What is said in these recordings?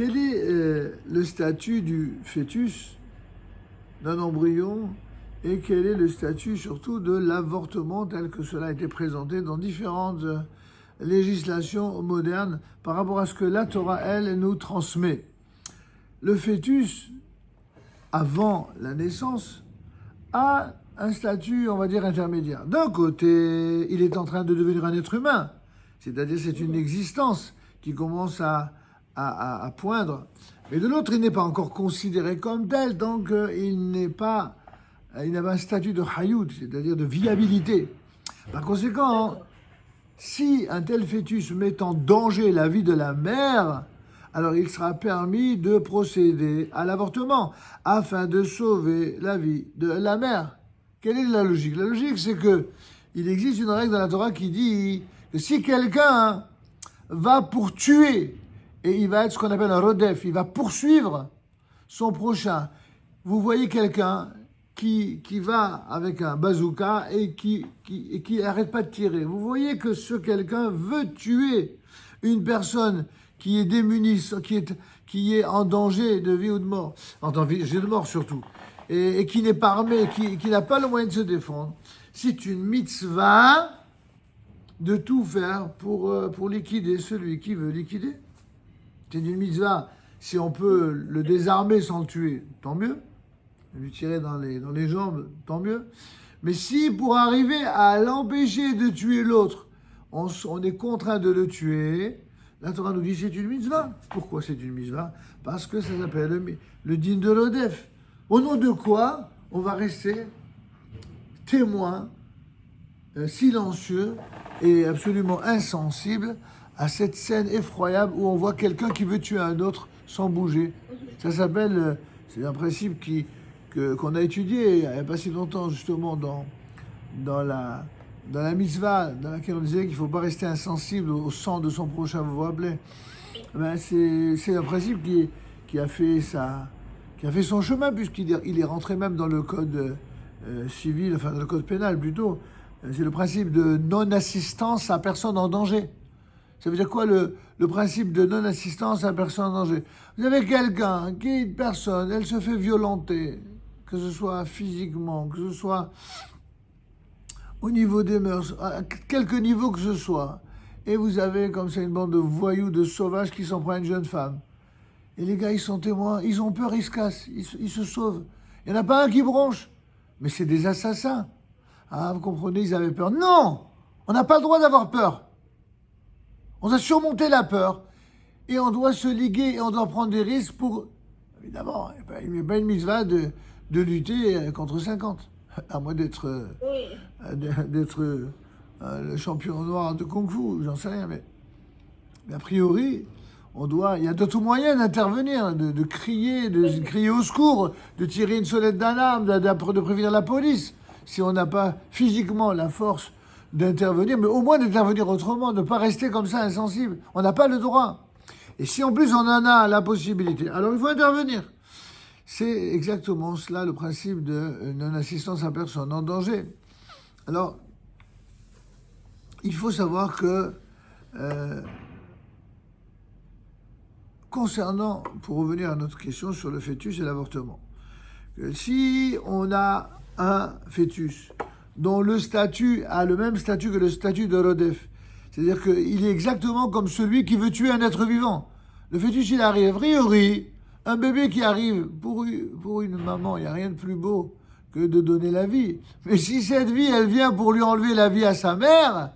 quel est le statut du fœtus, d'un embryon, et quel est le statut surtout de l'avortement tel que cela a été présenté dans différentes législations modernes par rapport à ce que la Torah, elle, nous transmet. Le fœtus, avant la naissance, a un statut, on va dire, intermédiaire. D'un côté, il est en train de devenir un être humain, c'est-à-dire c'est une existence qui commence à poindre. Mais de l'autre, il n'est pas encore considéré comme tel, donc il n'a pas un statut de hayoud, c'est-à-dire de viabilité. Par conséquent, si un tel fœtus met en danger la vie de la mère, alors il sera permis de procéder à l'avortement afin de sauver la vie de la mère. Quelle est la logique? La logique, c'est que il existe une règle dans la Torah qui dit que si quelqu'un va pour tuer, et il va être ce qu'on appelle un rodef, il va poursuivre son prochain. Vous voyez quelqu'un qui va avec un bazooka et qui n'arrête pas de tirer. Vous voyez que ce quelqu'un veut tuer une personne qui est démunie, qui est en danger de vie ou de mort, en danger de mort surtout, et qui n'est pas armé, qui n'a pas le moyen de se défendre. C'est une mitzvah de tout faire pour liquider celui qui veut liquider. C'est une mitzvah. Si on peut le désarmer sans le tuer, tant mieux. Lui tirer dans les jambes, tant mieux. Mais si pour arriver à l'empêcher de tuer l'autre, on est contraint de le tuer, la Torah nous dit c'est une mitzvah. Pourquoi c'est une mitzvah? Parce que ça s'appelle le din de l'odef. Au nom de quoi on va rester témoin silencieux et absolument insensible à cette scène effroyable où on voit quelqu'un qui veut tuer un autre sans bouger. Ça s'appelle, c'est un principe qu'on a étudié il n'y a pas si longtemps justement dans la mitzvah, dans laquelle on disait qu'il ne faut pas rester insensible au sang de son prochain, vous vous rappelez? Ben c'est un principe qui a fait son chemin, puisqu'il est rentré même dans le code civil, enfin dans le code pénal plutôt. C'est le principe de non-assistance à personne en danger. Ça veut dire quoi le principe de non-assistance à personne en danger? Vous avez quelqu'un qui est une personne, elle se fait violenter, que ce soit physiquement, que ce soit au niveau des mœurs, à quelque niveau que ce soit. Et vous avez comme ça une bande de voyous, de sauvages qui s'en prennent à une jeune femme. Et les gars, ils sont témoins, ils ont peur, ils se cassent, ils se sauvent. Il n'y en a pas un qui bronche. Mais c'est des assassins. Ah, vous comprenez, ils avaient peur. Non! On n'a pas le droit d'avoir peur. On doit surmonter la peur. Et on doit se liguer et on doit prendre des risques pour... Évidemment, il n'y a pas une mitzvah de lutter contre 50. À moins d'être le champion noir de Kung Fu, j'en sais rien. Mais a priori, il y a d'autres moyens d'intervenir, de crier au secours, de tirer une sonnette d'alarme, de prévenir la police. Si on n'a pas physiquement la force d'intervenir, mais au moins d'intervenir autrement, de ne pas rester comme ça insensible. On n'a pas le droit. Et si en plus on en a la possibilité, alors il faut intervenir. C'est exactement cela le principe de non-assistance à personne en danger. Alors, il faut savoir que concernant, pour revenir à notre question sur le fœtus et l'avortement, que si on a un fœtus dont le statut a le même statut que le statut de Rodef, c'est-à-dire qu'il est exactement comme celui qui veut tuer un être vivant. Le fœtus, il arrive, a priori, un bébé qui arrive, pour une maman, il n'y a rien de plus beau que de donner la vie. Mais si cette vie, elle vient pour lui enlever la vie à sa mère,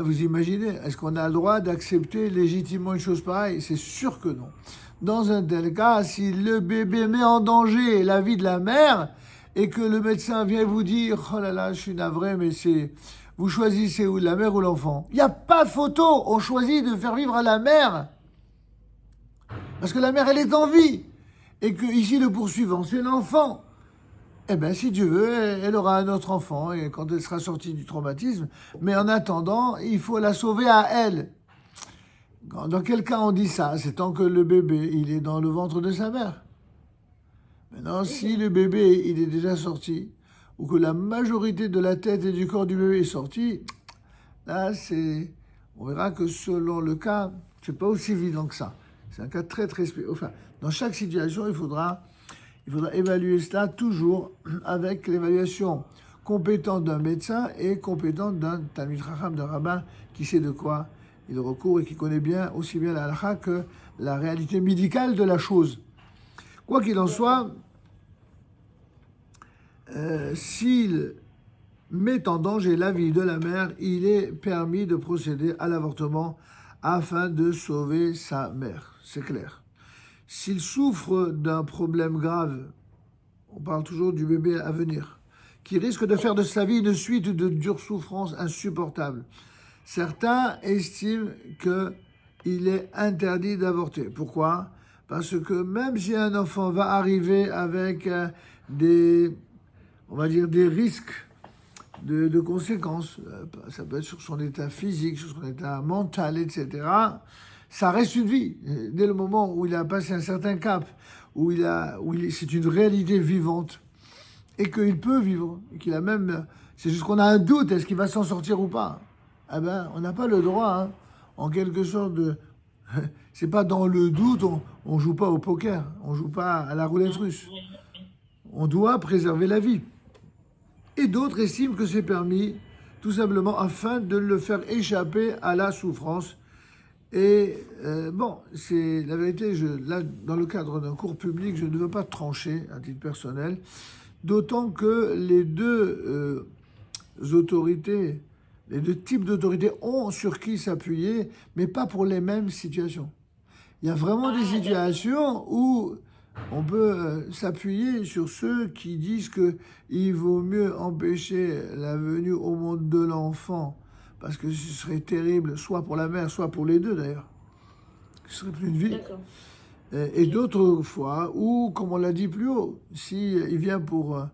vous imaginez, est-ce qu'on a le droit d'accepter légitimement une chose pareille? C'est sûr que non. Dans un tel cas, si le bébé met en danger la vie de la mère et que le médecin vient vous dire « Oh là là, je suis navré, mais vous choisissez où, la mère ou l'enfant ?» Il n'y a pas photo, on choisit de faire vivre à la mère. Parce que la mère, elle est en vie. Et que ici, le poursuivant, c'est l'enfant. Eh bien, si Dieu veut, elle aura un autre enfant et quand elle sera sortie du traumatisme. Mais en attendant, il faut la sauver à elle. Dans quel cas on dit ça? C'est tant que le bébé, il est dans le ventre de sa mère. Maintenant, si le bébé, il est déjà sorti, ou que la majorité de la tête et du corps du bébé est sortie, là, on verra que selon le cas, c'est pas aussi évident que ça. C'est un cas très très spécial. Enfin, dans chaque situation, il faudra évaluer cela toujours avec l'évaluation compétente d'un médecin et compétente d'un Talmid Chacham, d'un rabbin qui sait de quoi il recourt et qui connaît bien aussi bien la halakha que la réalité médicale de la chose. Quoi qu'il en soit, s'il met en danger la vie de la mère, il est permis de procéder à l'avortement afin de sauver sa mère. C'est clair. S'il souffre d'un problème grave, on parle toujours du bébé à venir, qui risque de faire de sa vie une suite de dures souffrances insupportables, certains estiment qu'il est interdit d'avorter. Pourquoi ? Parce que même si un enfant va arriver avec des risques de conséquences, ça peut être sur son état physique, sur son état mental, etc., ça reste une vie. Dès le moment où il a passé un certain cap, c'est une réalité vivante, et qu'il peut vivre, et qu'il a même... C'est juste qu'on a un doute, est-ce qu'il va s'en sortir ou pas ? Eh ben, on n'a pas le droit, en quelque sorte, de... C'est pas dans le doute, on joue pas au poker, on joue pas à la roulette russe. On doit préserver la vie. Et d'autres estiment que c'est permis, tout simplement afin de le faire échapper à la souffrance. Et c'est la vérité, là, dans le cadre d'un cours public, je ne veux pas trancher à titre personnel, d'autant que les deux autorités, les deux types d'autorités ont sur qui s'appuyer, mais pas pour les mêmes situations. Il y a vraiment des situations où on peut s'appuyer sur ceux qui disent qu'il vaut mieux empêcher la venue au monde de l'enfant, parce que ce serait terrible, soit pour la mère, soit pour les deux d'ailleurs. Ce serait plus une vie. D'accord. Et d'autres fois, où, comme on l'a dit plus haut, s'il vient pour,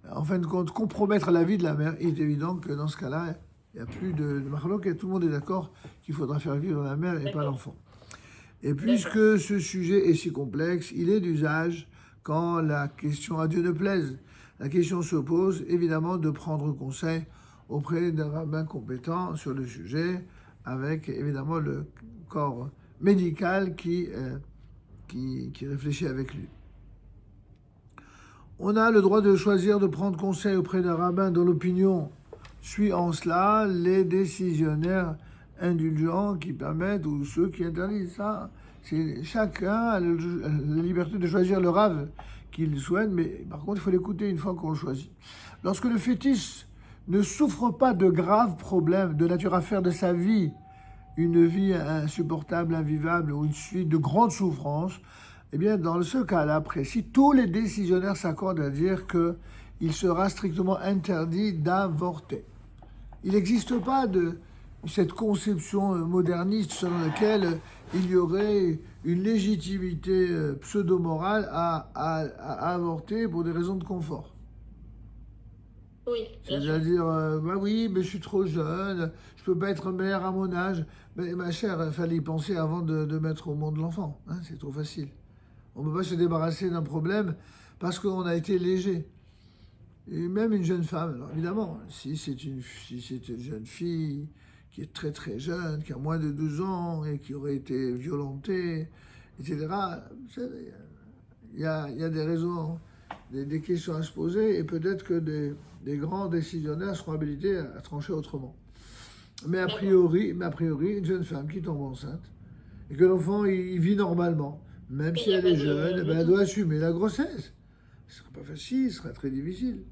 en fin de compte, compromettre la vie de la mère, il est évident que dans ce cas-là, il n'y a plus de marloques et tout le monde est d'accord qu'il faudra faire vivre la mère et pas l'enfant. Et puisque ce sujet est si complexe, il est d'usage, quand la question à Dieu ne plaise, la question se pose évidemment de prendre conseil auprès d'un rabbin compétent sur le sujet, avec évidemment le corps médical qui réfléchit avec lui. On a le droit de choisir de prendre conseil auprès d'un rabbin dont l'opinion suit en cela les décisionnaires indulgents qui permettent ou ceux qui interdisent ça. C'est chacun a la liberté de choisir le rave qu'il souhaite, mais par contre il faut l'écouter une fois qu'on le choisit. Lorsque le fœtus ne souffre pas de graves problèmes de nature à faire de sa vie une vie insupportable, invivable ou une suite de grandes souffrances, eh bien dans ce cas-là précis, tous les décisionnaires s'accordent à dire qu'il sera strictement interdit d'avorter. Il n'existe pas de cette conception moderniste selon laquelle il y aurait une légitimité pseudo-morale à avorter pour des raisons de confort. Oui, c'est-à-dire, oui, mais je suis trop jeune, je peux pas être mère à mon âge. Mais ma chère, il fallait y penser avant de mettre au monde l'enfant. C'est trop facile. On ne peut pas se débarrasser d'un problème parce qu'on a été léger. Et même une jeune femme, alors évidemment, si c'est une jeune fille qui est très très jeune, qui a moins de 12 ans et qui aurait été violentée, etc., il y a des raisons, des questions à se poser, et peut-être que des grands décisionnaires seront habilités à trancher autrement. Mais a priori, une jeune femme qui tombe enceinte, et que l'enfant il vit normalement, même si elle est jeune, elle doit assumer la grossesse. Ce ne sera pas facile, ce sera très difficile.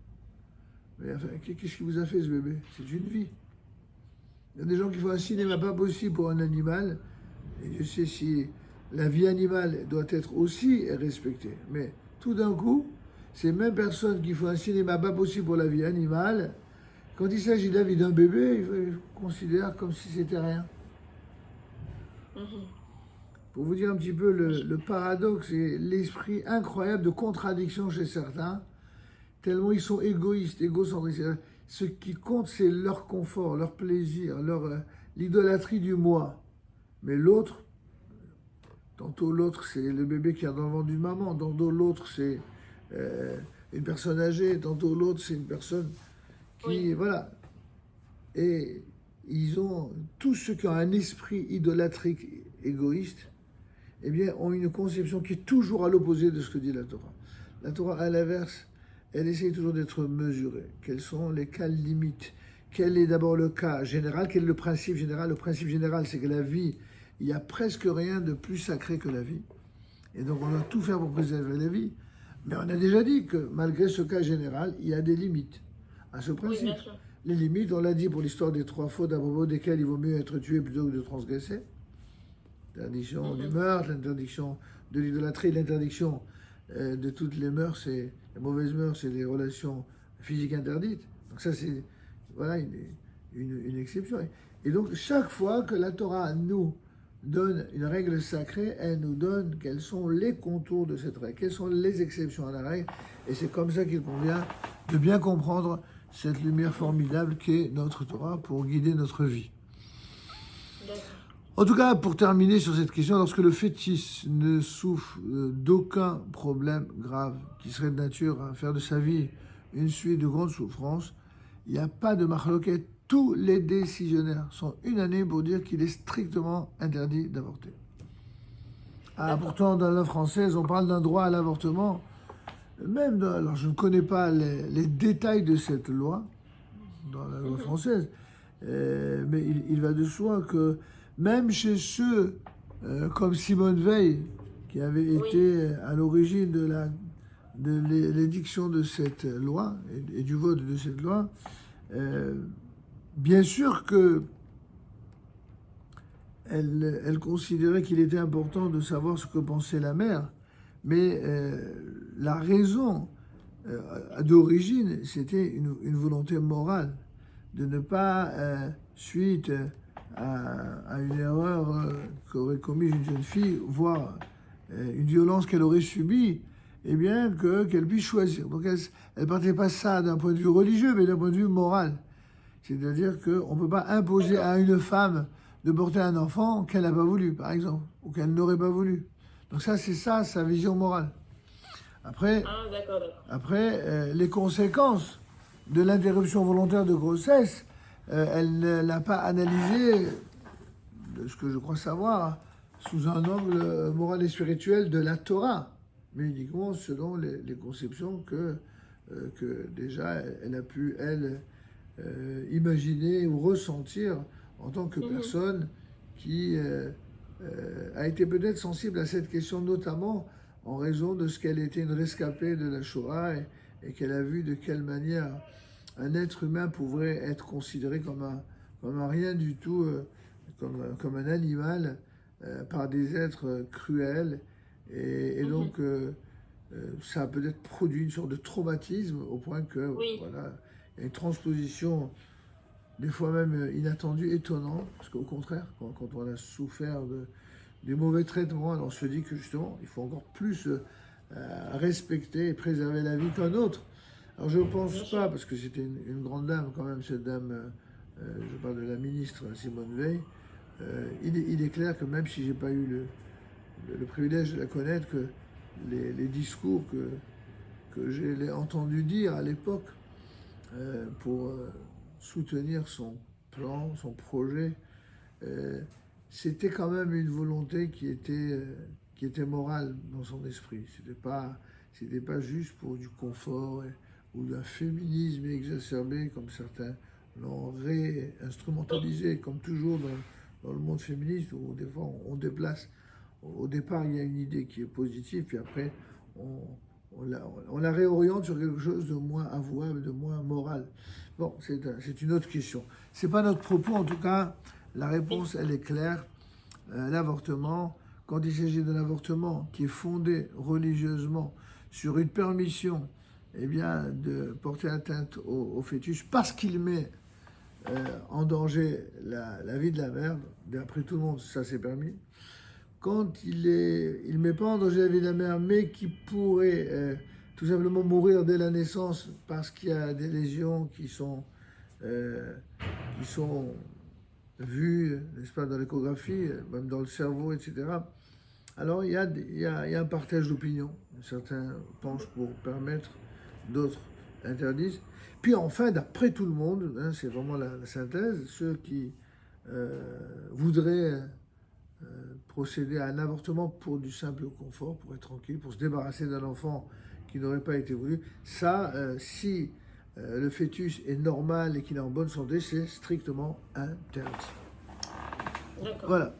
Mais enfin, qu'est-ce qui vous a fait ce bébé ? C'est une vie. Il y a des gens qui font un cinéma pas possible pour un animal, et je sais si la vie animale doit être aussi respectée. Mais tout d'un coup, ces mêmes personnes qui font un cinéma pas possible pour la vie animale, quand il s'agit de la vie d'un bébé, ils considèrent comme si c'était rien. Pour vous dire un petit peu le paradoxe et l'esprit incroyable de contradiction chez certains, tellement ils sont égoïstes, égocentriques. Ce qui compte, c'est leur confort, leur plaisir, l'idolâtrie du moi. Mais l'autre, tantôt l'autre, c'est le bébé qui est dans le ventre d'une maman, tantôt l'autre, c'est une personne âgée, tantôt l'autre, c'est une personne qui... Oui. Voilà. Et ils ont, tous ceux qui ont un esprit idolâtrique, égoïste, eh bien, ont une conception qui est toujours à l'opposé de ce que dit la Torah. La Torah, à l'inverse, elle essaye toujours d'être mesurée. Quels sont les cas limites? Quel est d'abord le cas général? Quel est le principe général? Le principe général, c'est que la vie, il n'y a presque rien de plus sacré que la vie. Et donc, on doit tout faire pour préserver la vie. Mais on a déjà dit que malgré ce cas général, il y a des limites à ce Oui, principe. bien sûr. Les limites, on l'a dit pour l'histoire des 3 fautes à propos desquelles il vaut mieux être tué plutôt que de transgresser. L'interdiction du meurtre, l'interdiction de l'idolâtrie, l'interdiction de toutes les mœurs, et les mauvaises mœurs et les relations physiques interdites. Donc ça, c'est voilà, une exception. Et donc, chaque fois que la Torah nous donne une règle sacrée, elle nous donne quels sont les contours de cette règle, quelles sont les exceptions à la règle. Et c'est comme ça qu'il convient de bien comprendre cette lumière formidable qu'est notre Torah pour guider notre vie. D'accord. En tout cas, pour terminer sur cette question, lorsque le fœtus ne souffre d'aucun problème grave qui serait de nature à faire de sa vie une suite de grandes souffrances, il n'y a pas de marloquette. Tous les décisionnaires sont unanimes pour dire qu'il est strictement interdit d'avorter. Ah, pourtant, dans la loi française, on parle d'un droit à l'avortement. Alors, je ne connais pas les détails de cette loi, dans la loi française, mais il va de soi que même chez ceux comme Simone Veil, qui avait été à l'origine de l'édiction de cette loi et du vote de cette loi, bien sûr que elle considérait qu'il était important de savoir ce que pensait la mère, mais la raison d'origine, c'était une volonté morale de ne pas, suite à une erreur qu'aurait commise une jeune fille, voire une violence qu'elle aurait subie, eh bien qu'elle puisse choisir. Donc elle ne partait pas ça d'un point de vue religieux, mais d'un point de vue moral. C'est-à-dire qu'on ne peut pas imposer à une femme de porter un enfant qu'elle n'a pas voulu, par exemple, ou qu'elle n'aurait pas voulu. Donc ça, c'est ça, sa vision morale. Après, les conséquences de l'interruption volontaire de grossesse, elle ne l'a pas analysé, de ce que je crois savoir, sous un angle moral et spirituel de la Torah, mais uniquement selon les conceptions que déjà elle a pu, elle, imaginer ou ressentir en tant que personne qui a été peut-être sensible à cette question, notamment en raison de ce qu'elle était une rescapée de la Shoah et qu'elle a vu de quelle manière un être humain pouvait être considéré comme un rien du tout, comme un animal par des êtres cruels. Et donc, ça a peut-être produit une sorte de traumatisme au point que, voilà, il y a une transposition des fois même inattendue, étonnante, parce qu'au contraire, quand on a souffert des mauvais traitements, on se dit que justement, il faut encore plus respecter et préserver la vie qu'un autre. Alors je ne pense pas, parce que c'était une grande dame quand même, cette dame, je parle de la ministre Simone Veil, il est clair que même si j'ai pas eu le privilège de la connaître, que les discours que j'ai entendu dire à l'époque pour soutenir son plan, son projet, c'était quand même une volonté qui était morale dans son esprit. C'était pas juste pour du confort ou d'un féminisme exacerbé comme certains l'ont réinstrumentalisé, comme toujours dans le monde féministe où des fois on déplace. Au départ, il y a une idée qui est positive, puis après on la réoriente sur quelque chose de moins avouable, de moins moral. Bon, c'est une autre question. C'est pas notre propos, en tout cas. La réponse, elle est claire. L'avortement, quand il s'agit d'un avortement qui est fondé religieusement sur une permission, eh bien, de porter atteinte au fœtus parce qu'il met en danger la vie de la mère, d'après tout le monde, ça c'est permis. Quand il met pas en danger la vie de la mère, mais qui pourrait tout simplement mourir dès la naissance parce qu'il y a des lésions qui sont vues, n'est-ce pas, dans l'échographie, même dans le cerveau, etc. Alors il y a un partage d'opinion. Certains penchent pour permettre, d'autres interdisent. Puis enfin, d'après tout le monde, hein, c'est vraiment la synthèse, ceux qui voudraient procéder à un avortement pour du simple confort, pour être tranquille, pour se débarrasser d'un enfant qui n'aurait pas été voulu. Ça, si le fœtus est normal et qu'il est en bonne santé, c'est strictement interdit. D'accord. Voilà.